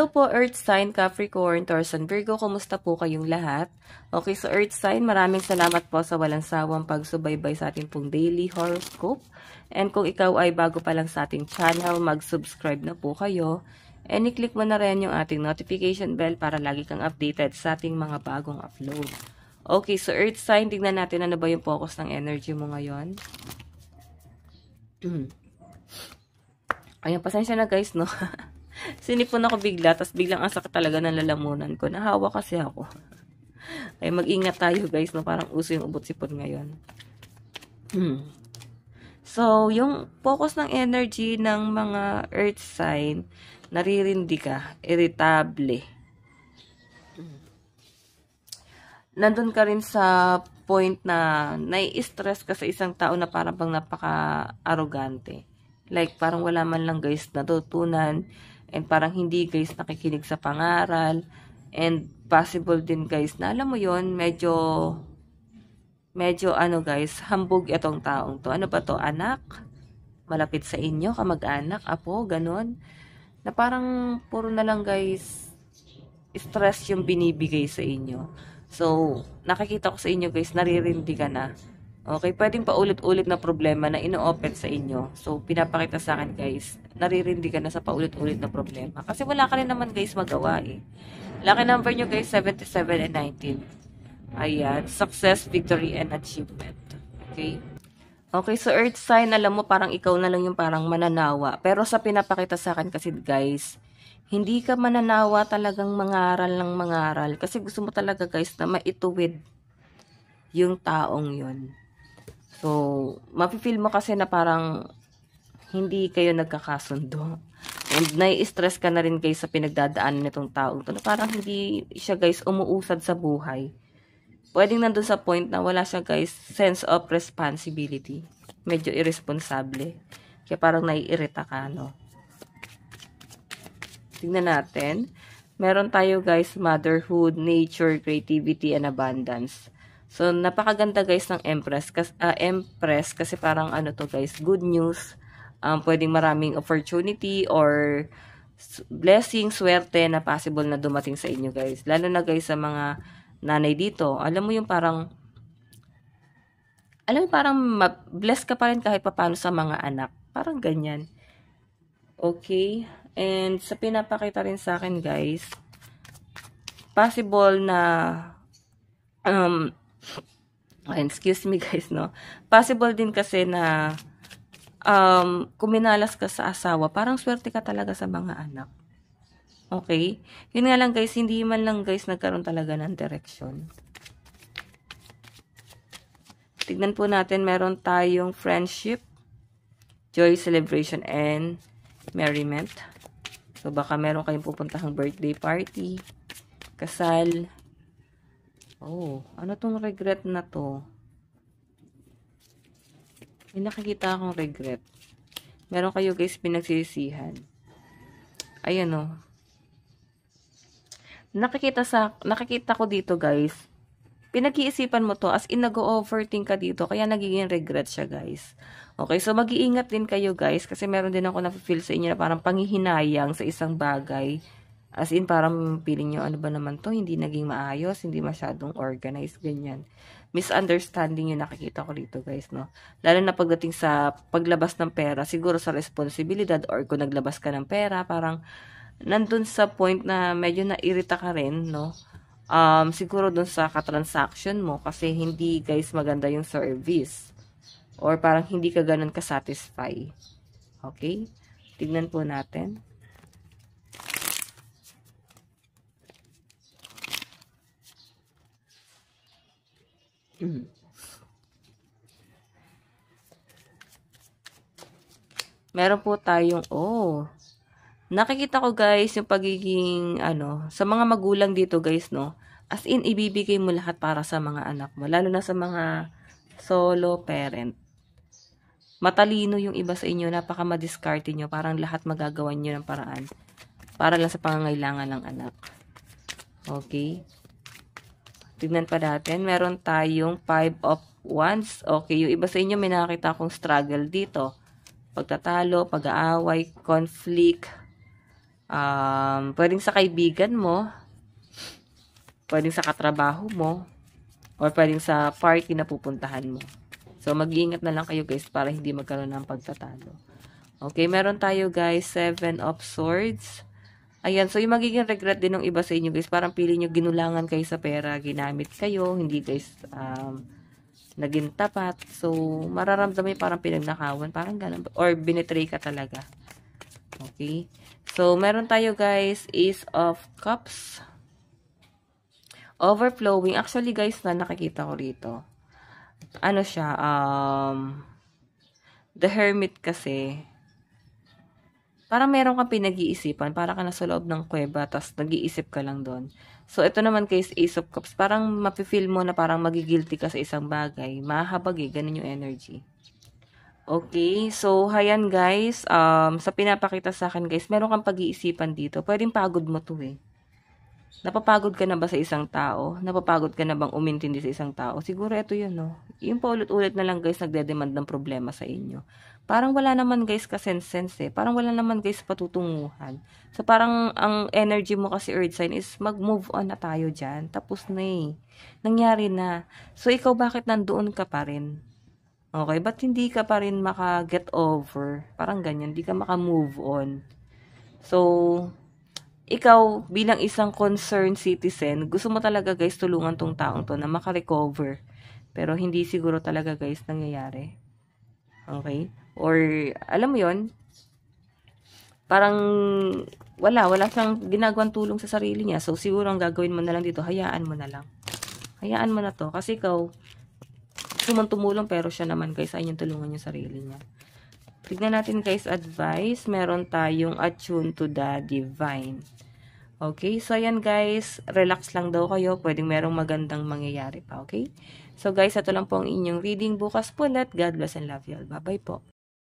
Hello po, Earth Sign, Capricorn, Taurus, and Virgo. Kumusta po kayong lahat? Okay, so Earth Sign, maraming salamat po sa walang sawang pagsubaybay sa ating pong daily horoscope. And kung ikaw ay bago pa lang sa ating channel, mag-subscribe na po kayo. And i-click mo na rin yung ating notification bell para lagi kang updated sa ating mga bagong upload. Okay, so Earth Sign, tignan natin ano ba yung focus ng energy mo ngayon. Ayan, pasensya na guys, no? Sinipon ako bigla, tas biglang ang sakit talaga ng lalamunan ko. Nahawa kasi ako. Ay, mag-ingat tayo guys, no? Parang uso yung ubot-sipon ngayon. So, yung focus ng energy ng mga earth sign, naririndi ka, irritable. Nandun ka rin sa point na nai-stress ka sa isang tao na parang bang napaka-arrogante. Like, parang wala man lang guys natutunan. And parang hindi guys nakikinig sa pangaral. And possible din guys na alam mo yon medyo ano guys, hambog itong taong to. Ano ba to? Anak? Malapit sa inyo? Kamag-anak? Apo? Ganon? Na parang puro na lang guys stress yung binibigay sa inyo. So, nakikita ko sa inyo guys, naririndi ka na. Okay, pwedeng paulit-ulit na problema na ino-open sa inyo. So, pinapakita sa akin guys, naririndi ka na sa paulit-ulit na problema. Kasi wala ka rin naman guys magawa eh. Lucky number nyo guys, 77 and 19. Ayan, success, victory, and achievement. Okay? Okay, so earth sign, alam mo parang ikaw na lang yung parang mananawa. Pero sa pinapakita sa akin kasi guys, hindi ka mananawa talagang mangaral ng mangaral. Kasi gusto mo talaga guys na maituwid yung taong yun. So, mapifeel mo kasi na parang hindi kayo nagkakasundo. And nai-stress ka na rin guys sa pinagdadaanan nitong taong to. Na parang hindi siya guys umuusad sa buhay. Pwedeng nandun sa point na wala siya guys sense of responsibility. Medyo irresponsable. Kaya parang naiirita ka, no? Tingnan natin. Meron tayo guys motherhood, nature, creativity, and abundance. So, napakaganda guys ng Empress. Empress kasi parang ano to guys, good news. Pwedeng maraming opportunity or blessing, swerte na possible na dumating sa inyo guys. Lalo na guys sa mga nanay dito. Alam mo yung parang, bless ka pa rin kahit papano sa mga anak. Parang ganyan. Okay. And sa pinapakita rin sa akin guys, possible na, excuse me guys, no? Possible din kasi na kuminalas ka sa asawa, parang swerte ka talaga sa mga anak. Okay? Yun nga lang guys, hindi man lang guys nagkaroon talaga ng direksyon. Tignan po natin, meron tayong friendship, joy, celebration, and merriment. So baka meron kayong pupuntahang birthday party, kasal. Oh, ano tong regret na to? May nakikita akong regret. Meron kayo guys pinagsisisihan. Ayan o. Nakikita ko dito guys. Pinag-iisipan mo to as in nag-overthink ka dito. Kaya nagiging regret siya guys. Okay, so mag-iingat din kayo guys. Kasi meron din ako na-feel sa inyo na parang panghihinayang sa isang bagay. As in, parang feeling nyo, ano ba naman to? Hindi naging maayos, hindi masyadong organized, ganyan. Misunderstanding yung nakikita ko dito, guys, no? Lalo na pagdating sa paglabas ng pera, siguro sa responsibilidad or kung naglabas ka ng pera, parang nandun sa point na medyo nairita ka rin, no? Siguro dun sa katransaction mo kasi hindi, guys, maganda yung service. Or parang hindi ka ganun ka-satisfy. Okay? Tignan po natin. Meron po tayong, nakikita ko guys, yung pagiging, sa mga magulang dito guys, no? As in, ibibigay mo lahat para sa mga anak mo. Lalo na sa mga solo parent. Matalino yung iba sa inyo, napaka-madiskarte nyo. Parang lahat magagawan nyo ng paraan. Para lang sa pangangailangan ng anak. Okay? Tignan pa natin. Meron tayong 5 of Wands. Okay, yung iba sa inyo may nakakita akong struggle dito. Pagtatalo, pag-aaway, conflict, Pwedeng sa kaibigan mo, pwedeng sa katrabaho mo, or pwedeng sa party na pupuntahan mo. So, mag-iingat na lang kayo guys para hindi magkaroon ng pagtatalo. Okay, meron tayo guys, 7 of Swords. Ayan, so yung magiging regret din ng iba sa inyo guys, parang pili nyo ginulangan kayo sa pera, ginamit kayo, hindi guys naging tapat. So, mararamdaman parang pinagnakawan, parang ganun. Or binetray ka talaga. Okay. So, meron tayo guys, Ace of Cups. Overflowing. Actually guys, na nakikita ko rito. Ano siya, The Hermit kasi, parang meron kang pinag-iisipan, parang ka nasa loob ng kuweba, tapos nag-iisip ka lang doon. So, ito naman guys, Ace of Cups, parang mapifeel mo na parang magigilty ka sa isang bagay. Mahabag ganun yung energy. Okay, so, hayan guys, sa pinapakita sa akin guys, meron kang pag-iisipan dito. Pwedeng pagod mo to eh. Napapagod ka na ba sa isang tao? Napapagod ka na bang umintindi sa isang tao? Siguro ito yun, no? Yung paulit-ulit na lang guys, nagde-demand ng problema sa inyo. Parang wala naman guys ka-sense eh. Parang wala naman guys patutunguhan. So parang ang energy mo kasi earth sign is mag-move on na tayo dyan. Tapos na eh. Nangyari na. So ikaw bakit nandoon ka pa rin? Okay, ba't hindi ka pa rin maka-get over? Parang ganyan, hindi ka maka-move on. So, ikaw bilang isang concerned citizen, gusto mo talaga guys tulungan tong taong to na maka-recover. Pero hindi siguro talaga guys nangyayari. Okay? Or, alam mo yon, parang wala siyang ginagawang tulong sa sarili niya. So, siguro ang gagawin mo na lang dito, hayaan mo na lang. Hayaan mo na to. Kasi ikaw, tumulong pero siya naman guys, ay yung tulungan yung sarili niya. Tignan natin guys, advice. Meron tayong attune to the divine. Okay, so ayan guys, relax lang daw kayo. Pwedeng merong magandang mangyayari pa, okay? So guys, ito lang po ang inyong reading bukas po ulit. God bless and love you all. Bye-bye po.